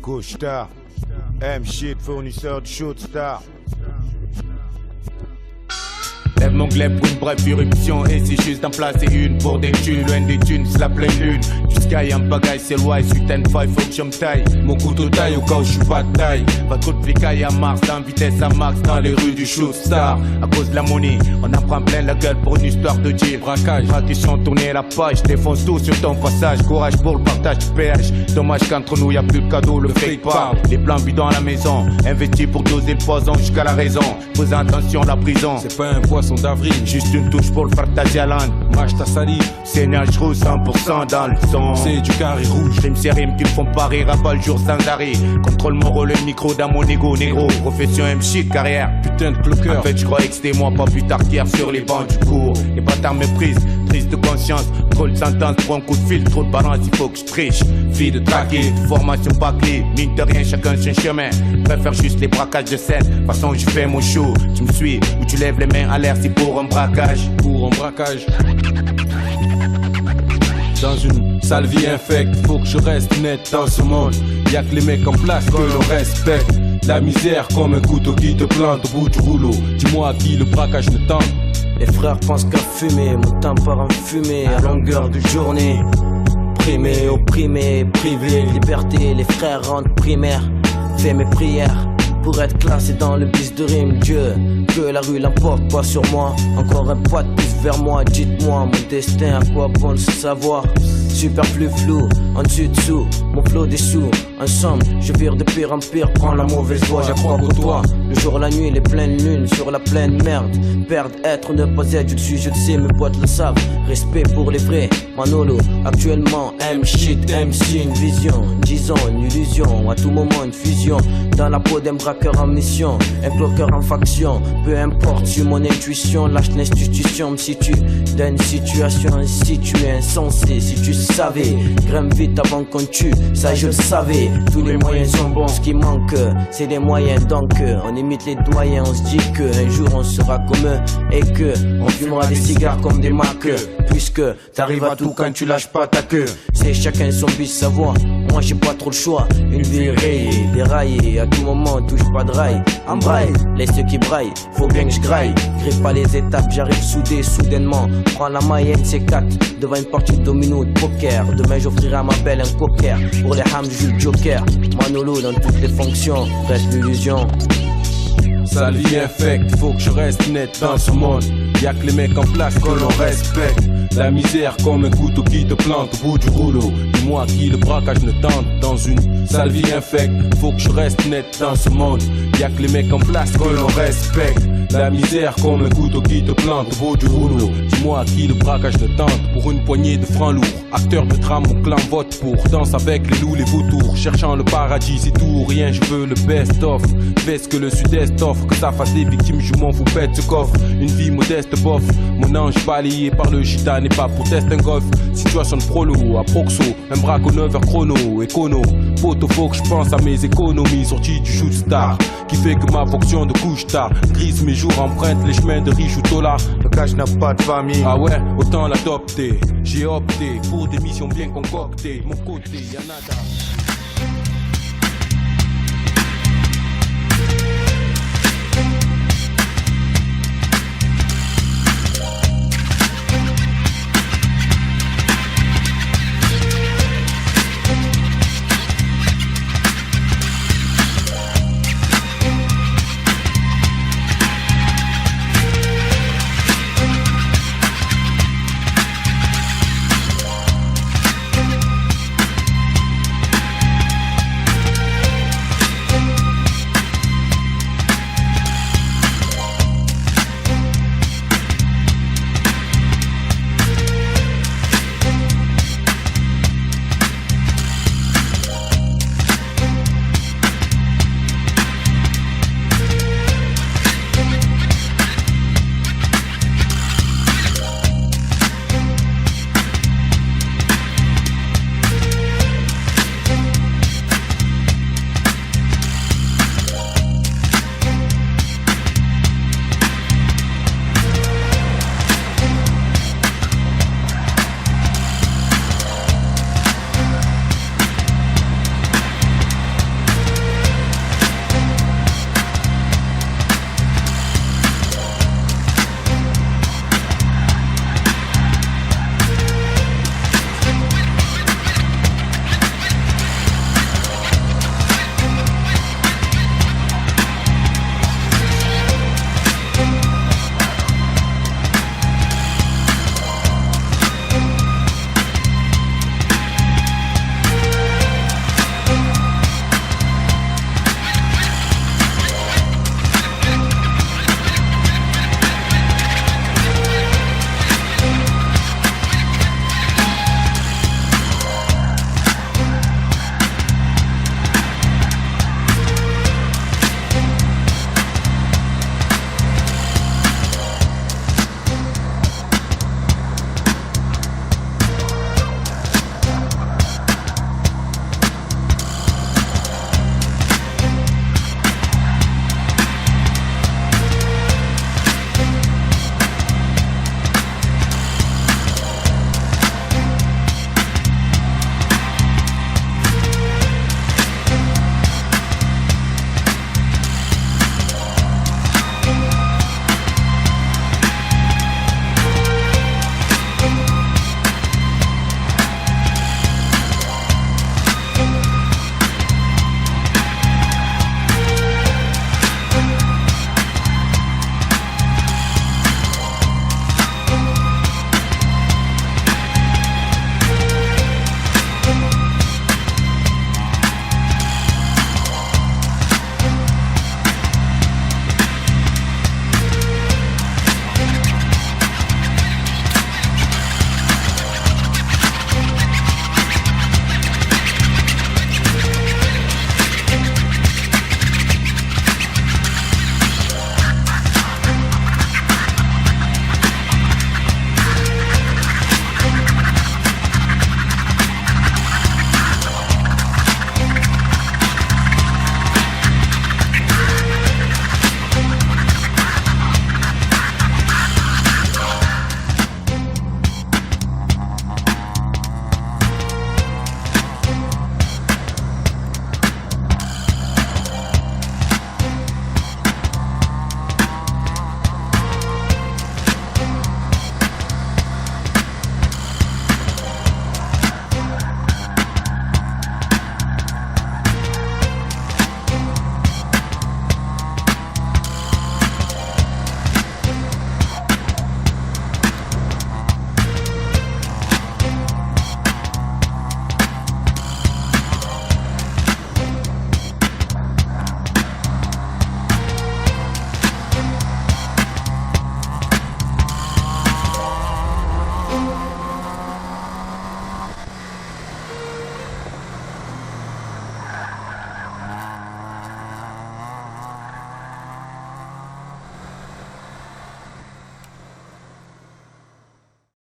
Couche-tard, M-Shit, fournisseur de shoot star. Lève mon glaive pour une brève irruption. Et c'est juste d'en placer une pour des thunes. Loin des thunes, c'est la pleine lune. Jusqu'à y a un bagaille, c'est loin. Suite N5, faut que je me taille. Mon couteau taille au cas où je suis pas de taille. Pas trop de flicaille à Mars, en vitesse à max dans les rues du shoot star. À cause de la monnaie, on en prend plein la gueule pour une histoire de deal. Braquage, tradition, tourner la page. Défonce tout sur ton passage. Courage pour le partage du péage. Dommage qu'entre nous y a plus de cadeau, le fake parle. Les plans bidons à la maison. Investi pour doser le poison jusqu'à la raison. Faisez attention à la prison. C'est pas un poisson d'avril, juste une touche pour le partager à l'âne. Mâche ta salive, c'est nage rouge 100% dans le son. C'est du carré rouge. Rime ces rimes qui me font pas rire, à le jour sans arrêt. Contrôle mon rôle, le micro dans mon ego, négro. Profession M-Shit, carrière. Putain de cloqueur. En fait, je croyais que c'était moi, pas plus tard qu'hier sur les bancs du cours. Les bâtards méprisent, prise de conscience. Trop de sentence pour un coup de fil, trop de balance, il faut que je triche. Fille de traquer, formation pas clé. Mine de rien, chacun son chemin. Préfère juste les braquages de scène. Façon, je fais mon show. Tu me suis, ou tu lèves les mains à l'air, c'est pour un braquage. Pour un braquage. Dans une sale vie infecte, faut que je reste net dans ce monde. Y'a que les mecs en place que l'on respecte. La misère comme un couteau qui te plante au bout du rouleau. Dis-moi à qui le braquage ne tente. Les frères pensent qu'à fumer, mon temps part en fumée à longueur de journée. Primé, opprimé, privé, liberté, les frères rentrent primaires. Fais mes prières pour être classé dans le bis de rime. Dieu, que la rue l'emporte pas sur moi. Encore un pas de plus vers moi, dites-moi mon destin, à quoi bon le savoir. Superflu flou, en dessous, mon flot des sous. Ensemble, je vire de pire en pire, prends la mauvaise voie, j'accrois qu'au toit. Le jour, la nuit, les pleines lunes, sur la pleine merde. Perdre, être, ne pas être, je le suis, je le sais, mes potes le savent. Respect pour les vrais, Manolo, actuellement, M-Shit, MC, une vision. Disons, une illusion, à tout moment, une fusion. Dans la peau d'un braqueur en mission, un cloqueur en faction. Peu importe, sur mon intuition, lâche l'institution, me situe dans une situation, si tu es insensé, si tu savais, grimpe vite avant qu'on tue, ça je le savais. Tous les moyens sont bons, ce qui manque, c'est des moyens. Donc on imite les doyens, on se dit que un jour on sera comme eux et que on fumera des cigares comme des marques. Puisque t'arrives à tout quand tu lâches pas ta queue. C'est chacun son bis, sa voix. Moi j'ai pas trop le choix. Une vie rayée, déraillée, à tout moment touche pas de rail. En braille, laisse ceux qui braillent, faut bien que je graille. Grippe pas les étapes, j'arrive soudé, soudainement. Prends la moyenne, c'est 4 devant une partie de domino de poker. Demain j'offrirai à ma belle un cocker. Pour les hams, je joue le joker. Manolo dans toutes les fonctions, reste l'illusion. Sale vie infecte, faut que je reste net dans ce monde. Y'a que les mecs en place que l'on respecte. La misère comme un couteau qui te plante au bout du rouleau. Dis-moi à qui le braquage ne tente. Dans une sale vie infecte, faut que je reste net dans ce monde. Y'a que les mecs en place que l'on respecte. La misère comme un couteau qui te plante au bout du rouleau. Dis-moi à qui le braquage ne tente. Pour une poignée de francs lourds. Acteur de drame, mon clan vote pour. Danse avec les loups, les vautours. Cherchant le paradis, c'est tout ou rien, je veux le best-of. Fais ce que le sud-est offre. Que ça fasse des victimes, je m'en fous, pète ce coffre. Une vie modeste, bof. Mon ange balayé par le gitane et pas pour tester un golf. Situation de prolo, à proxo. Un braque au 9h chrono, écono. Photo, faut que je pense à mes économies. Sorties du shoot star. Qui fait que ma fonction de couche tard. Grise mes jours, emprunte les chemins de riches ou dollars. Le cash n'a pas de famille. Ah ouais, autant l'adopter. J'ai opté pour des missions bien concoctées. Mon côté, y'a nada.